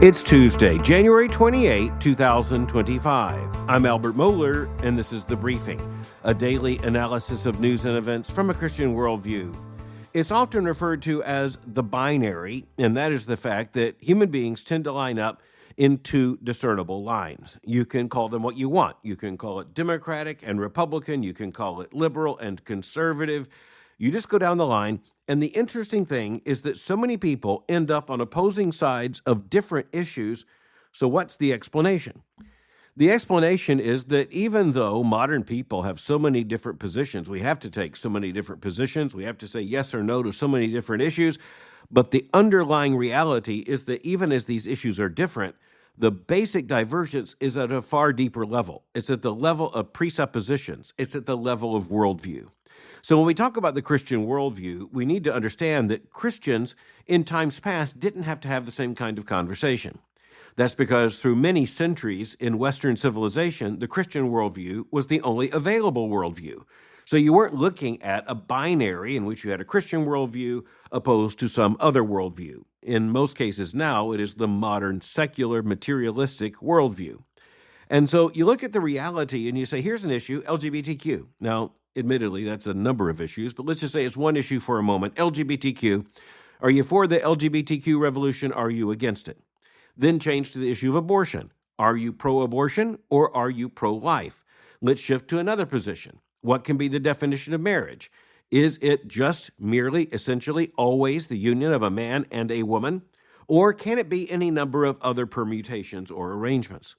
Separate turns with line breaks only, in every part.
It's Tuesday, January 28, 2025. I'm Albert Mohler, and this is The Briefing, a daily analysis of news and events from a Christian worldview. It's often referred to as the binary, and that is the fact that human beings tend to line up into discernible lines. You can call them what you want. You can call it Democratic and Republican. You can call it liberal and conservative. You just go down the line. And the interesting thing is that so many people end up on opposing sides of different issues. So what's the explanation? The explanation is that even though modern people have so many different positions, we have to take so many different positions, we have to say yes or no to so many different issues, but the underlying reality is that even as these issues are different, the basic divergence is at a far deeper level. It's at the level of presuppositions. It's at the level of worldview. So when we talk about the Christian worldview, we need to understand that Christians in times past didn't have to have the same kind of conversation. That's because through many centuries in Western civilization, the Christian worldview was the only available worldview. So you weren't looking at a binary in which you had a Christian worldview opposed to some other worldview. In most cases now, it is the modern secular materialistic worldview. And so you look at the reality and you say, here's an issue, LGBTQ. Now, admittedly, that's a number of issues, but let's just say it's one issue for a moment, LGBTQ. Are you for the LGBTQ revolution? Are you against it? Then change to the issue of abortion. Are you pro-abortion or are you pro-life? Let's shift to another position. What can be the definition of marriage? Is it just merely, essentially, always the union of a man and a woman? Or can it be any number of other permutations or arrangements?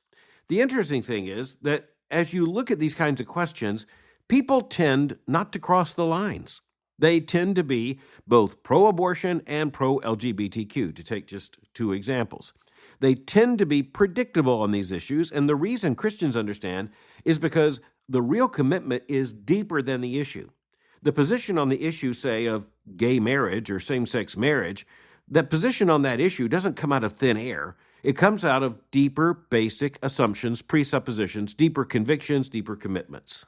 The interesting thing is that as you look at these kinds of questions, people tend not to cross the lines. They tend to be both pro-abortion and pro-LGBTQ, to take just two examples. They tend to be predictable on these issues, and the reason Christians understand is because the real commitment is deeper than the issue. The position on the issue, say, of gay marriage or same-sex marriage, that position on that issue doesn't come out of thin air. It comes out of deeper, basic assumptions, presuppositions, deeper convictions, deeper commitments.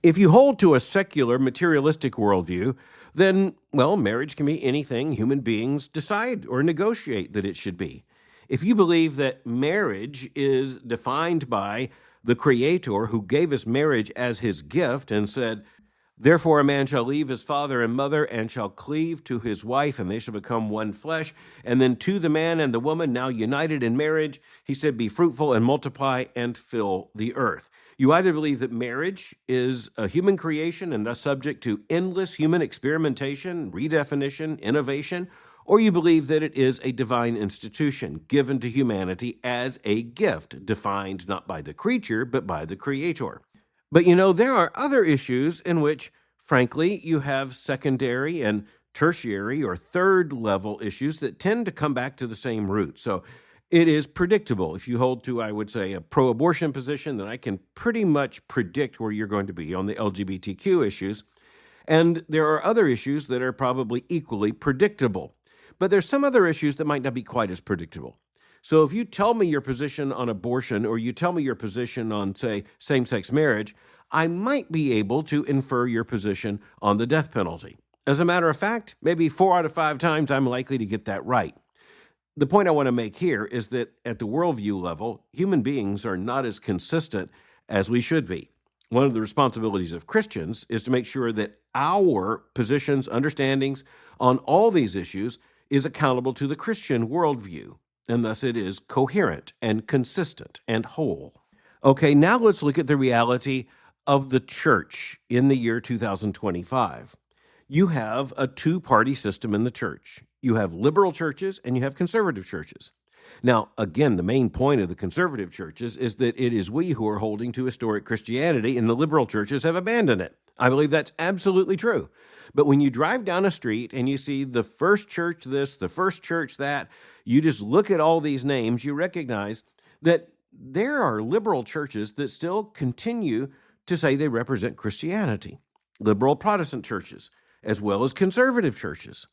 If you hold to a secular, materialistic worldview, then, well, marriage can be anything human beings decide or negotiate that it should be. If you believe that marriage is defined by the Creator who gave us marriage as his gift and said, therefore a man shall leave his father and mother and shall cleave to his wife, and they shall become one flesh. And then to the man and the woman now united in marriage, he said, be fruitful and multiply and fill the earth. You either believe that marriage is a human creation and thus subject to endless human experimentation, redefinition, innovation, or you believe that it is a divine institution given to humanity as a gift, defined not by the creature, but by the Creator. But there are other issues in which, frankly, you have secondary and tertiary or third level issues that tend to come back to the same root. So it is predictable. If you hold to, I would say, a pro-abortion position, then I can pretty much predict where you're going to be on the LGBTQ issues. And there are other issues that are probably equally predictable. But there's some other issues that might not be quite as predictable. So if you tell me your position on abortion or you tell me your position on, say, same-sex marriage, I might be able to infer your position on the death penalty. As a matter of fact, maybe 4 out of 5 times I'm likely to get that right. The point I want to make here is that at the worldview level, human beings are not as consistent as we should be. One of the responsibilities of Christians is to make sure that our positions, understandings on all these issues is accountable to the Christian worldview, and thus it is coherent and consistent and whole. Okay, now let's look at the reality of the church in the year 2025. You have a two-party system in the church. You have liberal churches and you have conservative churches. Now, again, the main point of the conservative churches is that it is we who are holding to historic Christianity, and the liberal churches have abandoned it. I believe that's absolutely true. But when you drive down a street and you see the first church this, the first church that, you just look at all these names, you recognize that there are liberal churches that still continue to say they represent Christianity. Liberal Protestant churches, as well as conservative churches.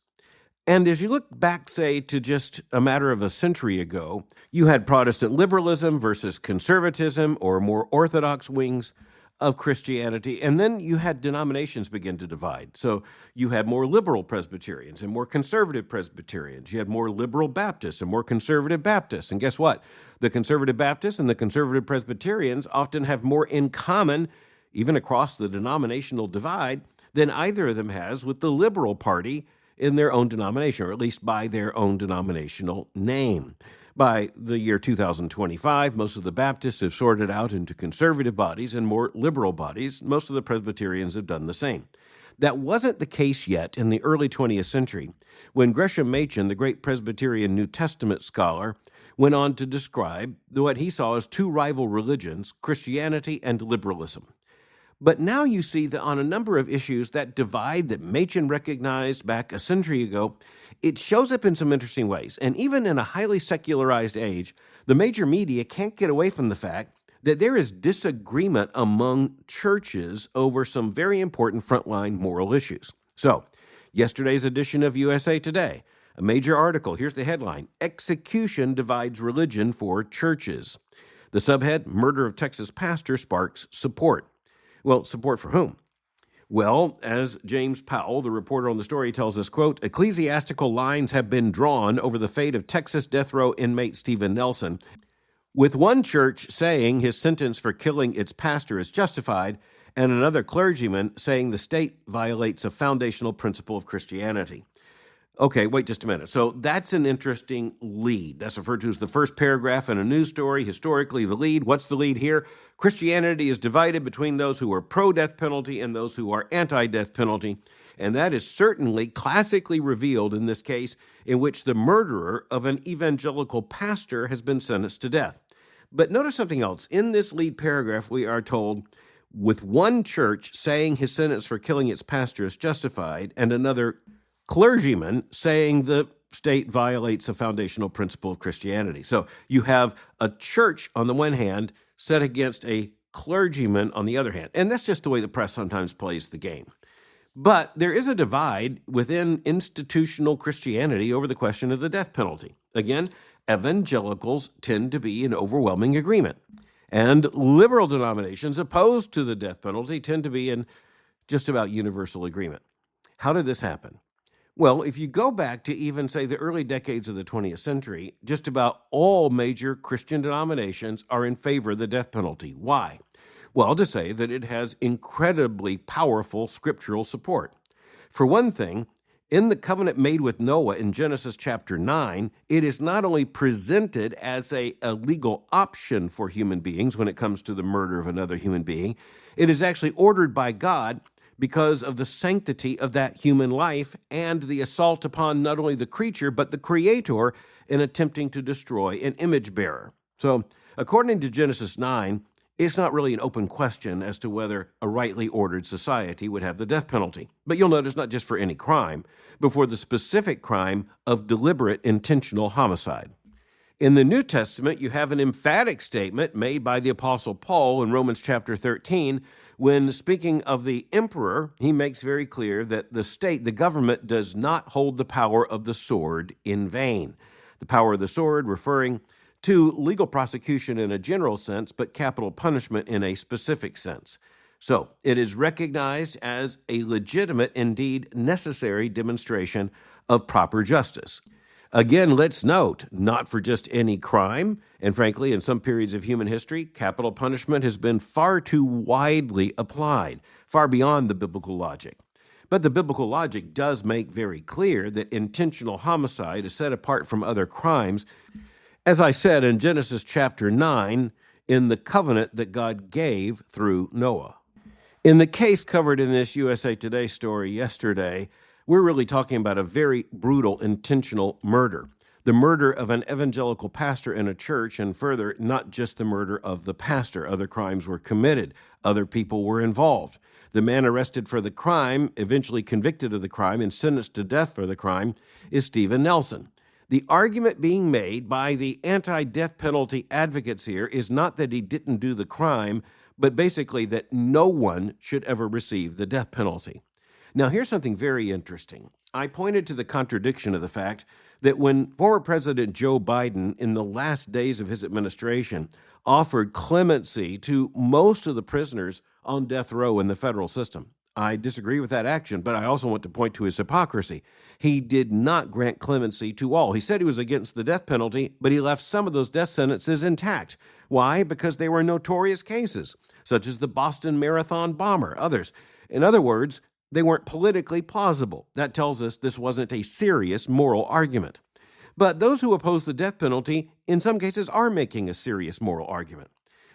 And as you look back, say, to just a matter of a century ago, you had Protestant liberalism versus conservatism or more orthodox wings of Christianity. And then you had denominations begin to divide. So you had more liberal Presbyterians and more conservative Presbyterians. You had more liberal Baptists and more conservative Baptists. And guess what? The conservative Baptists and the conservative Presbyterians often have more in common, even across the denominational divide, than either of them has with the liberal party in their own denomination, or at least by their own denominational name. By the year 2025, most of the Baptists have sorted out into conservative bodies and more liberal bodies. Most of the Presbyterians have done the same. That wasn't the case yet in the early 20th century, when Gresham Machen, the great Presbyterian New Testament scholar, went on to describe what he saw as two rival religions, Christianity and liberalism. But now you see that on a number of issues, that divide that Machen recognized back a century ago, it shows up in some interesting ways. And even in a highly secularized age, the major media can't get away from the fact that there is disagreement among churches over some very important frontline moral issues. So, yesterday's edition of USA Today, a major article. Here's the headline: Execution Divides Religion for Churches. The subhead: Murder of Texas Pastor Sparks Support. Well, support for whom? Well, as James Powell, the reporter on the story, tells us, quote, ecclesiastical lines have been drawn over the fate of Texas death row inmate Steven Nelson, with one church saying his sentence for killing its pastor is justified, and another clergyman saying the state violates a foundational principle of Christianity. Okay, wait just a minute. So that's an interesting lead. That's referred to as the first paragraph in a news story. Historically, the lead. What's the lead here? Christianity is divided between those who are pro-death penalty and those who are anti-death penalty. And that is certainly classically revealed in this case, in which the murderer of an evangelical pastor has been sentenced to death. But notice something else. In this lead paragraph, we are told, with one church saying his sentence for killing its pastor is justified, and another clergyman saying the state violates a foundational principle of Christianity. So you have a church on the one hand set against a clergyman on the other hand. And that's just the way the press sometimes plays the game. But there is a divide within institutional Christianity over the question of the death penalty. Again, evangelicals tend to be in overwhelming agreement. And liberal denominations opposed to the death penalty tend to be in just about universal agreement. How did this happen? Well, if you go back to even, say, the early decades of the 20th century, just about all major Christian denominations are in favor of the death penalty. Why? Well, to say that it has incredibly powerful scriptural support. For one thing, in the covenant made with Noah in Genesis chapter 9, it is not only presented as a legal option for human beings when it comes to the murder of another human being, it is actually ordered by God because of the sanctity of that human life and the assault upon not only the creature, but the creator in attempting to destroy an image bearer. So, according to Genesis 9, it's not really an open question as to whether a rightly ordered society would have the death penalty. But you'll notice not just for any crime, but for the specific crime of deliberate intentional homicide. In the New Testament, you have an emphatic statement made by the Apostle Paul in Romans chapter 13, when speaking of the emperor, he makes very clear that the state, the government, does not hold the power of the sword in vain. The power of the sword referring to legal prosecution in a general sense, but capital punishment in a specific sense. So it is recognized as a legitimate, indeed necessary demonstration of proper justice. Again, let's note, not for just any crime, and frankly, in some periods of human history, capital punishment has been far too widely applied, far beyond the biblical logic. But the biblical logic does make very clear that intentional homicide is set apart from other crimes, as I said in Genesis chapter 9, in the covenant that God gave through Noah. In the case covered in this USA Today story yesterday, we're really talking about a very brutal, intentional murder. The murder of an evangelical pastor in a church, and further, not just the murder of the pastor. Other crimes were committed. Other people were involved. The man arrested for the crime, eventually convicted of the crime, and sentenced to death for the crime, is Steven Nelson. The argument being made by the anti-death penalty advocates here is not that he didn't do the crime, but basically that no one should ever receive the death penalty. Now, here's something very interesting. I pointed to the contradiction of the fact that when former President Joe Biden, in the last days of his administration, offered clemency to most of the prisoners on death row in the federal system. I disagree with that action, but I also want to point to his hypocrisy. He did not grant clemency to all. He said he was against the death penalty, but he left some of those death sentences intact. Why? Because they were notorious cases, such as the Boston Marathon bomber, others. In other words, they weren't politically plausible. That tells us this wasn't a serious moral argument. But those who oppose the death penalty, in some cases, are making a serious moral argument.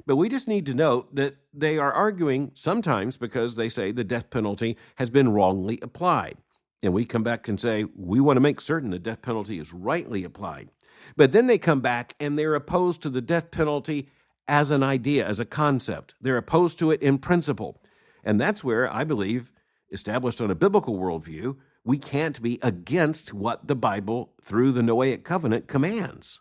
But we just need to note that they are arguing sometimes because they say the death penalty has been wrongly applied. And we come back and say, we want to make certain the death penalty is rightly applied. But then they come back and they're opposed to the death penalty as an idea, as a concept. They're opposed to it in principle. And that's where I believe, established on a biblical worldview, we can't be against what the Bible, through the Noahic covenant, commands.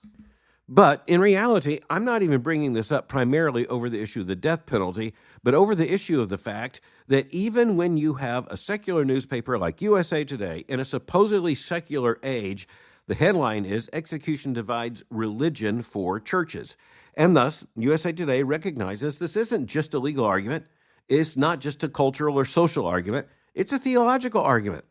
But in reality, I'm not even bringing this up primarily over the issue of the death penalty, but over the issue of the fact that even when you have a secular newspaper like USA Today in a supposedly secular age, the headline is Execution Divides Religion for Churches. And thus, USA Today recognizes this isn't just a legal argument. It's not just a cultural or social argument. It's a theological argument.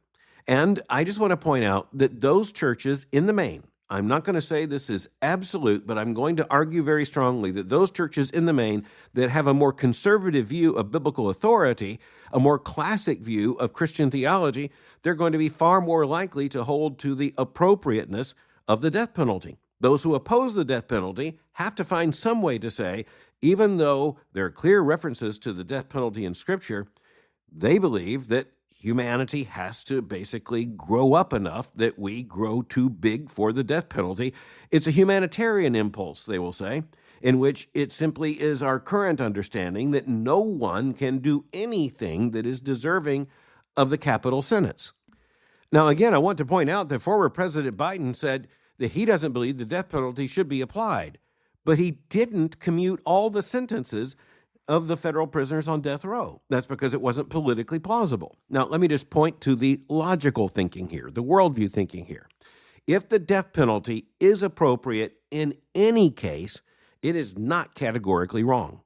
And I just want to point out that those churches in the main, I'm not going to say this is absolute, but I'm going to argue very strongly that those churches in the main that have a more conservative view of biblical authority, a more classic view of Christian theology, they're going to be far more likely to hold to the appropriateness of the death penalty. Those who oppose the death penalty have to find some way to say, even though there are clear references to the death penalty in Scripture, they believe that humanity has to basically grow up enough that we grow too big for the death penalty. It's a humanitarian impulse, they will say, in which it simply is our current understanding that no one can do anything that is deserving of the capital sentence. Now, again, I want to point out that former President Biden said that he doesn't believe the death penalty should be applied, but he didn't commute all the sentences of the federal prisoners on death row. That's because it wasn't politically plausible. Now, let me just point to the logical thinking here, the worldview thinking here. If the death penalty is appropriate in any case, it is not categorically wrong.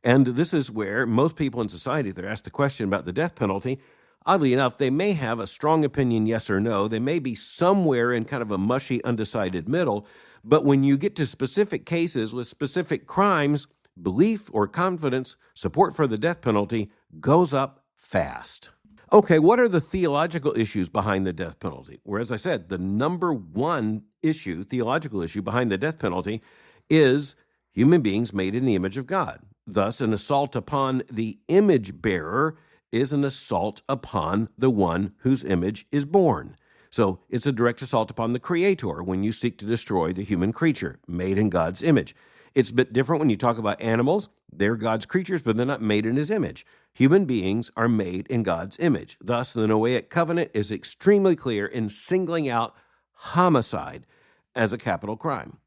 And this is where most people in society, they're asked the question about the death penalty. Oddly enough, they may have a strong opinion, yes or no. They may be somewhere in kind of a mushy, undecided middle. But when you get to specific cases with specific crimes, belief or confidence, support for the death penalty goes up fast. Okay, what are the theological issues behind the death penalty? Where, as I said, the number one issue, theological issue behind the death penalty is human beings made in the image of God. Thus, an assault upon the image bearer is an assault upon the one whose image is born. So it's a direct assault upon the Creator when you seek to destroy the human creature made in God's image. It's a bit different when you talk about animals. They're God's creatures, but they're not made in His image. Human beings are made in God's image. Thus, the Noahic covenant is extremely clear in singling out homicide as a capital crime.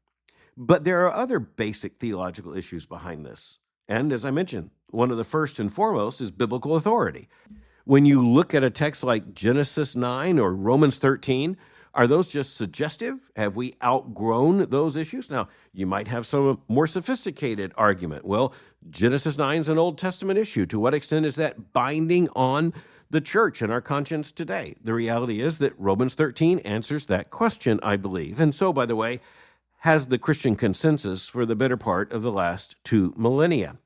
But there are other basic theological issues behind this. And as I mentioned, one of the first and foremost is biblical authority. When you look at a text like Genesis 9 or Romans 13, are those just suggestive? Have we outgrown those issues? Now, you might have some more sophisticated argument. Well, Genesis 9 is an Old Testament issue. To what extent is that binding on the church and our conscience today? The reality is that Romans 13 answers that question, I believe. And so, by the way, has the Christian consensus for the better part of the last 2 millennia.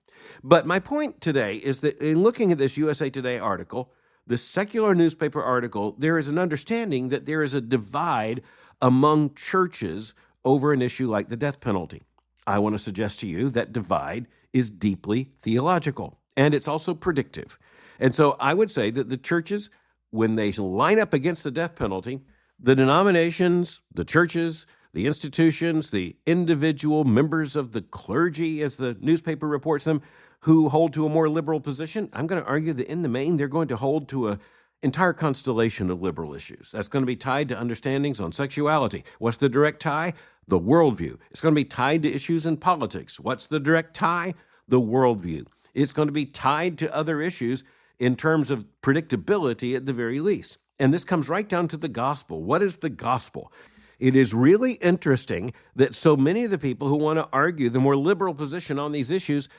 But my point today is that in looking at this USA Today article, the secular newspaper article, there is an understanding that there is a divide among churches over an issue like the death penalty. I want to suggest to you that divide is deeply theological, and it's also predictive. And so I would say that the churches, when they line up against the death penalty, the denominations, the churches, the institutions, the individual members of the clergy, as the newspaper reports them, who hold to a more liberal position, I'm going to argue that in the main, they're going to hold to an entire constellation of liberal issues. That's going to be tied to understandings on sexuality. What's the direct tie? The worldview. It's going to be tied to issues in politics. What's the direct tie? The worldview. It's going to be tied to other issues in terms of predictability at the very least. And this comes right down to the gospel. What is the gospel? It is really interesting that so many of the people who want to argue the more liberal position on these issues,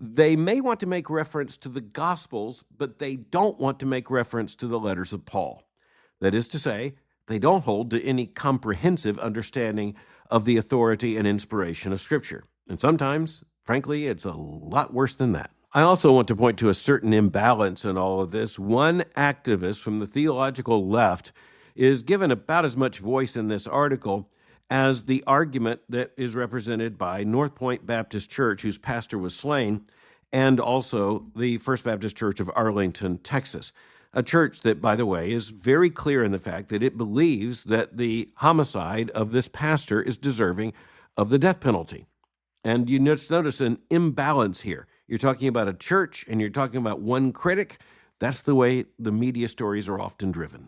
They may want to make reference to the Gospels, but they don't want to make reference to the letters of Paul. That is to say, they don't hold to any comprehensive understanding of the authority and inspiration of Scripture. And sometimes, frankly, it's a lot worse than that. I also want to point to a certain imbalance in all of this. One activist from the theological left is given about as much voice in this article as the argument that is represented by North Point Baptist Church, whose pastor was slain, and also the First Baptist Church of Arlington, Texas, a church that, by the way, is very clear in the fact that it believes that the homicide of this pastor is deserving of the death penalty. And you notice an imbalance here. You're talking about a church and you're talking about one critic. That's the way the media stories are often driven.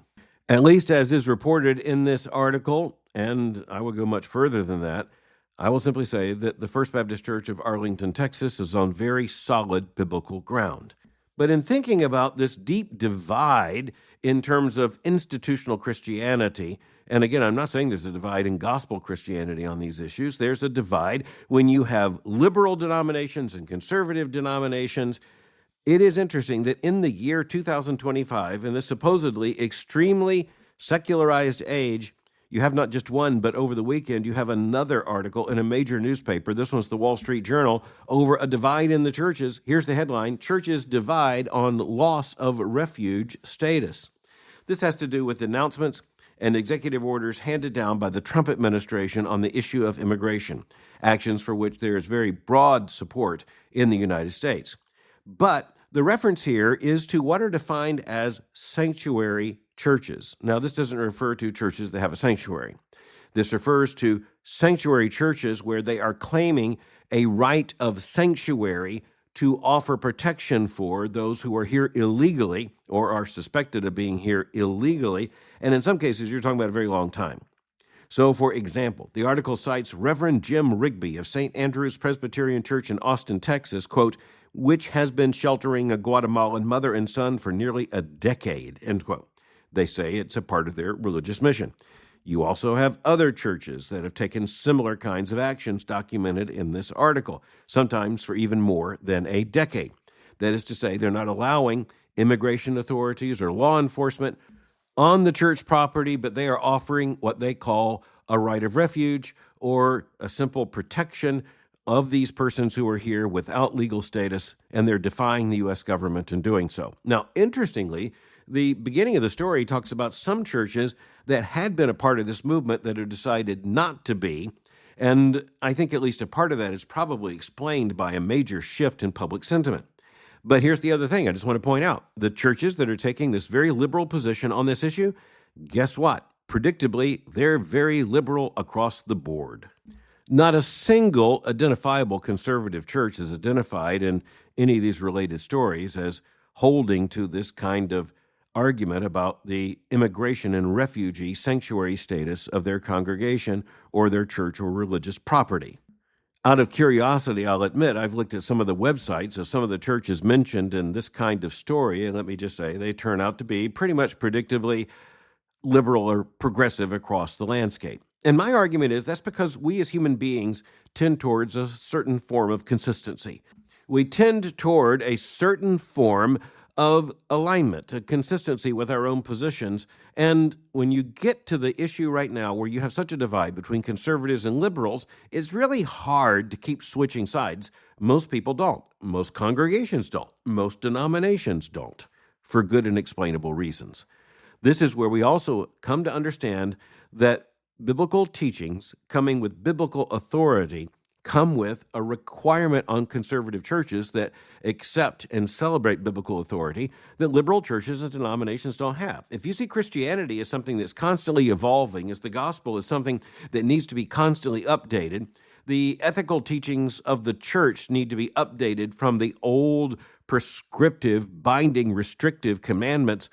At least as is reported in this article, and I will go much further than that, I will simply say that the First Baptist Church of Arlington, Texas is on very solid biblical ground. But in thinking about this deep divide in terms of institutional Christianity, and again, I'm not saying there's a divide in gospel Christianity on these issues. There's a divide when you have liberal denominations and conservative denominations. It is interesting that in the year 2025, in this supposedly extremely secularized age, you have not just one, but over the weekend, you have another article in a major newspaper. This one's the Wall Street Journal, over a divide in the churches. Here's the headline: Churches divide on loss of refuge status. This has to do with announcements and executive orders handed down by the Trump administration on the issue of immigration, actions for which there is very broad support in the United States. But the reference here is to what are defined as sanctuary churches. Now, this doesn't refer to churches that have a sanctuary. This refers to sanctuary churches where they are claiming a right of sanctuary to offer protection for those who are here illegally or are suspected of being here illegally. And in some cases, you're talking about a very long time. So, for example, the article cites Reverend Jim Rigby of St. Andrew's Presbyterian Church in Austin, Texas, quote, which has been sheltering a Guatemalan mother and son for nearly a decade, end quote. They say it's a part of their religious mission. You also have other churches that have taken similar kinds of actions documented in this article, sometimes for even more than a decade. That is to say, they're not allowing immigration authorities or law enforcement on the church property, but they are offering what they call a right of refuge or a simple protection of these persons who are here without legal status, and they're defying the U.S. government in doing so. Now, interestingly, the beginning of the story talks about some churches that had been a part of this movement that have decided not to be, and I think at least a part of that is probably explained by a major shift in public sentiment. But here's the other thing I just want to point out. The churches that are taking this very liberal position on this issue, guess what? Predictably, they're very liberal across the board. Not a single identifiable conservative church is identified in any of these related stories as holding to this kind of argument about the immigration and refugee sanctuary status of their congregation or their church or religious property. Out of curiosity, I'll admit, I've looked at some of the websites of some of the churches mentioned in this kind of story, and let me just say, they turn out to be pretty much predictably liberal or progressive across the landscape. And my argument is that's because we as human beings tend towards a certain form of consistency. We tend toward a certain form of alignment, a consistency with our own positions. And when you get to the issue right now where you have such a divide between conservatives and liberals, it's really hard to keep switching sides. Most people don't. Most congregations don't. Most denominations don't, for good and explainable reasons. This is where we also come to understand that biblical teachings coming with biblical authority come with a requirement on conservative churches that accept and celebrate biblical authority that liberal churches and denominations don't have. If you see Christianity as something that's constantly evolving, as the gospel is something that needs to be constantly updated, the ethical teachings of the church need to be updated from the old prescriptive, binding, restrictive commandments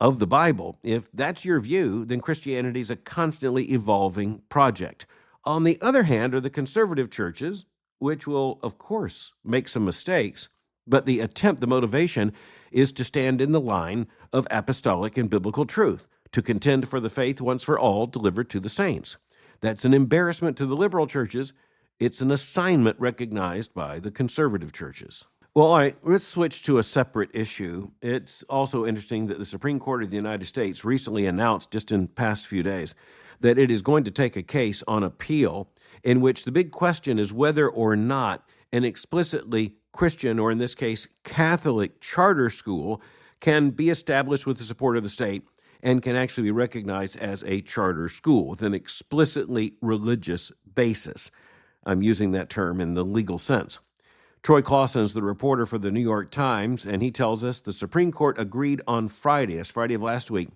of the Bible. If that's your view, then Christianity is a constantly evolving project. On the other hand are the conservative churches, which will, of course, make some mistakes, but the motivation is to stand in the line of apostolic and biblical truth, to contend for the faith once for all delivered to the saints. That's an embarrassment to the liberal churches. It's an assignment recognized by the conservative churches. Well, all right, let's switch to a separate issue. It's also interesting that the Supreme Court of the United States recently announced, just in the past few days, that it is going to take a case on appeal in which the big question is whether or not an explicitly Christian, or in this case, Catholic charter school can be established with the support of the state and can actually be recognized as a charter school with an explicitly religious basis. I'm using that term in the legal sense. Troy Closson is the reporter for the New York Times, and he tells us the Supreme Court agreed on Friday, it's Friday of last week,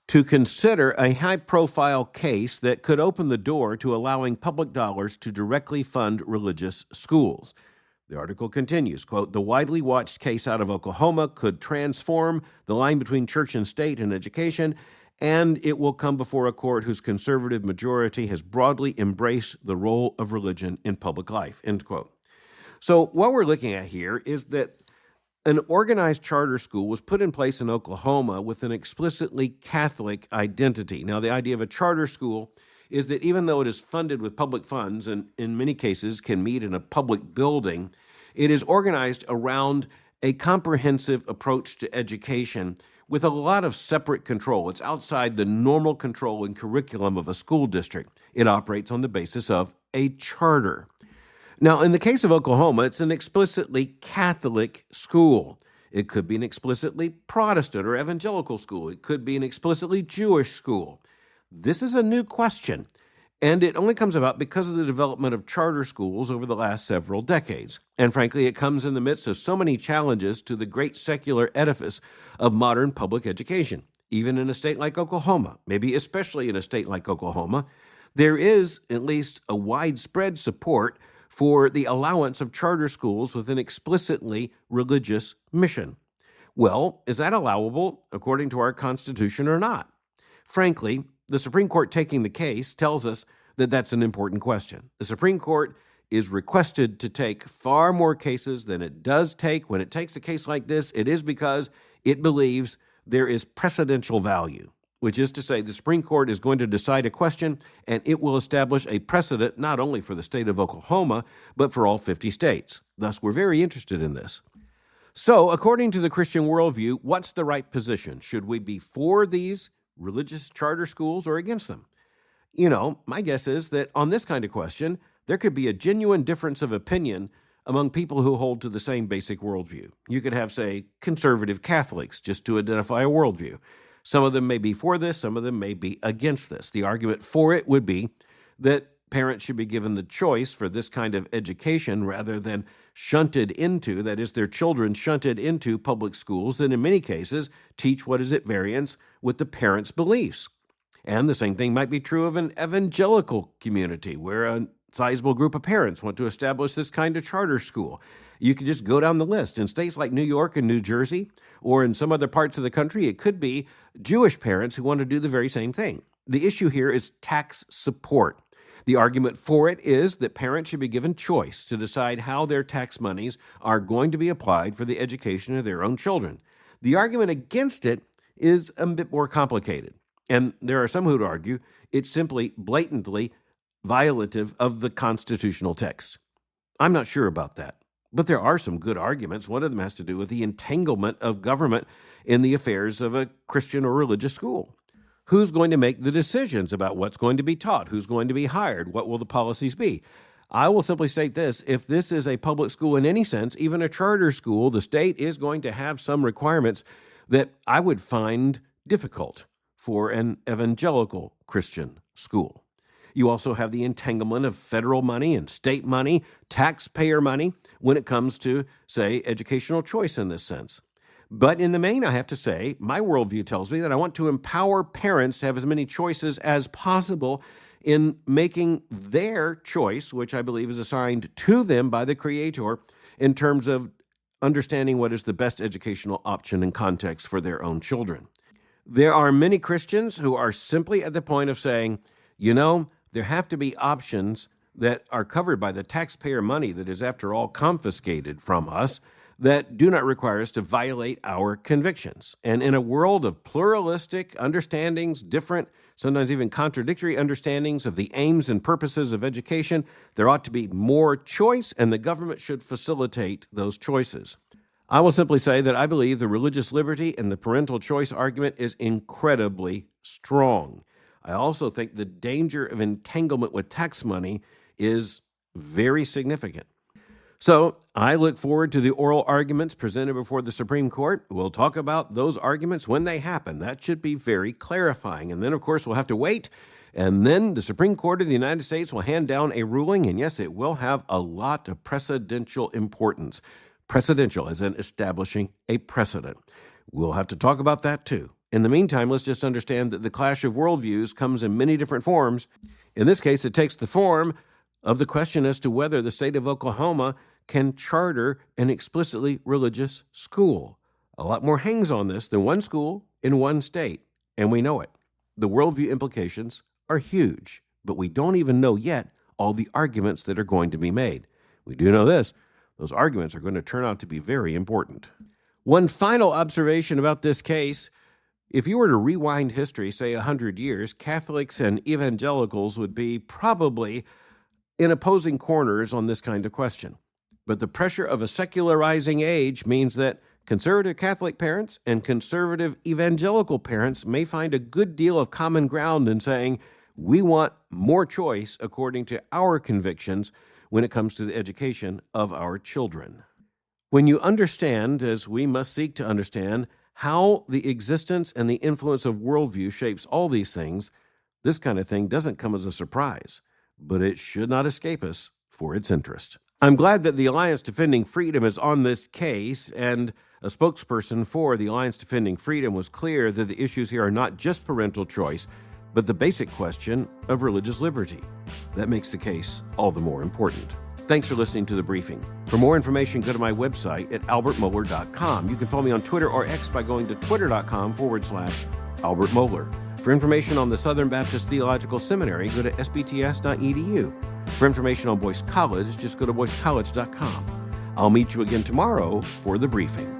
to consider a high-profile case that could open the door to allowing public dollars to directly fund religious schools. The article continues, quote, "The widely watched case out of Oklahoma could transform the line between church and state in education, and it will come before a court whose conservative majority has broadly embraced the role of religion in public life," end quote. So what we're looking at here is that an organized charter school was put in place in Oklahoma with an explicitly Catholic identity. Now, the idea of a charter school is that even though it is funded with public funds and in many cases can meet in a public building, it is organized around a comprehensive approach to education with a lot of separate control. It's outside the normal control and curriculum of a school district. It operates on the basis of a charter. Now, in the case of Oklahoma, it's an explicitly Catholic school. It could be an explicitly Protestant or evangelical school. It could be an explicitly Jewish school. This is a new question, and it only comes about because of the development of charter schools over the last several decades. And frankly, it comes in the midst of so many challenges to the great secular edifice of modern public education. Even in a state like Oklahoma, maybe especially in a state like Oklahoma, there is at least a widespread support for the allowance of charter schools with an explicitly religious mission. Well, is that allowable according to our Constitution or not? Frankly, the Supreme Court taking the case tells us that that's an important question. The Supreme Court is requested to take far more cases than it does take. When it takes a case like this, it is because it believes there is precedential value, which is to say the Supreme Court is going to decide a question, and it will establish a precedent not only for the state of Oklahoma, but for all 50 states. Thus, we're very interested in this. So, according to the Christian worldview, what's the right position? Should we be for these religious charter schools or against them? You know, my guess is that on this kind of question, there could be a genuine difference of opinion among people who hold to the same basic worldview. You could have, say, conservative Catholics, just to identify a worldview. Some of them may be for this, some of them may be against this. The argument for it would be that parents should be given the choice for this kind of education rather than shunted into, that is, their children shunted into public schools that in many cases teach what is at variance with the parents' beliefs. And the same thing might be true of an evangelical community where a sizable group of parents want to establish this kind of charter school. You can just go down the list. In states like New York and New Jersey, or in some other parts of the country, it could be Jewish parents who want to do the very same thing. The issue here is tax support. The argument for it is that parents should be given choice to decide how their tax monies are going to be applied for the education of their own children. The argument against it is a bit more complicated, and there are some who would argue it's simply blatantly violative of the constitutional text. I'm not sure about that. But there are some good arguments. One of them has to do with the entanglement of government in the affairs of a Christian or religious school. Who's going to make the decisions about what's going to be taught? Who's going to be hired? What will the policies be? I will simply state this. If this is a public school in any sense, even a charter school, the state is going to have some requirements that I would find difficult for an evangelical Christian school. You also have the entanglement of federal money and state money, taxpayer money, when it comes to, say, educational choice in this sense. But in the main, I have to say, my worldview tells me that I want to empower parents to have as many choices as possible in making their choice, which I believe is assigned to them by the Creator, in terms of understanding what is the best educational option and context for their own children. There are many Christians who are simply at the point of saying, you know, there have to be options that are covered by the taxpayer money that is, after all, confiscated from us. that do not require us to violate our convictions. And in a world of pluralistic understandings, different, sometimes even contradictory understandings of the aims and purposes of education, there ought to be more choice, and the government should facilitate those choices. I will simply say that I believe the religious liberty and the parental choice argument is incredibly strong. I also think the danger of entanglement with tax money is very significant. So I look forward to the oral arguments presented before the Supreme Court. We'll talk about those arguments when they happen. That should be very clarifying. And then, of course, we'll have to wait. And then the Supreme Court of the United States will hand down a ruling. And yes, it will have a lot of precedential importance. Precedential as in establishing a precedent. We'll have to talk about that too. In the meantime, let's just understand that the clash of worldviews comes in many different forms. In this case, it takes the form of the question as to whether the state of Oklahoma can charter an explicitly religious school. A lot more hangs on this than one school in one state, and we know it. The worldview implications are huge, but we don't even know yet all the arguments that are going to be made. We do know this: those arguments are going to turn out to be very important. One final observation about this case: if you were to rewind history, say 100 years, Catholics and evangelicals would be probably in opposing corners on this kind of question. But the pressure of a secularizing age means that conservative Catholic parents and conservative evangelical parents may find a good deal of common ground in saying, we want more choice according to our convictions when it comes to the education of our children. When you understand, as we must seek to understand, how the existence and the influence of worldview shapes all these things, this kind of thing doesn't come as a surprise, but it should not escape us for its interest. I'm glad that the Alliance Defending Freedom is on this case, and a spokesperson for the Alliance Defending Freedom was clear that the issues here are not just parental choice, but the basic question of religious liberty. That makes the case all the more important. Thanks for listening to the briefing. For more information, go to my website at albertmohler.com. You can follow me on Twitter or X by going to twitter.com/Albert Mohler. For information on the Southern Baptist Theological Seminary, go to sbts.edu. For information on Boyce College, just go to boycecollege.com. I'll meet you again tomorrow for the briefing.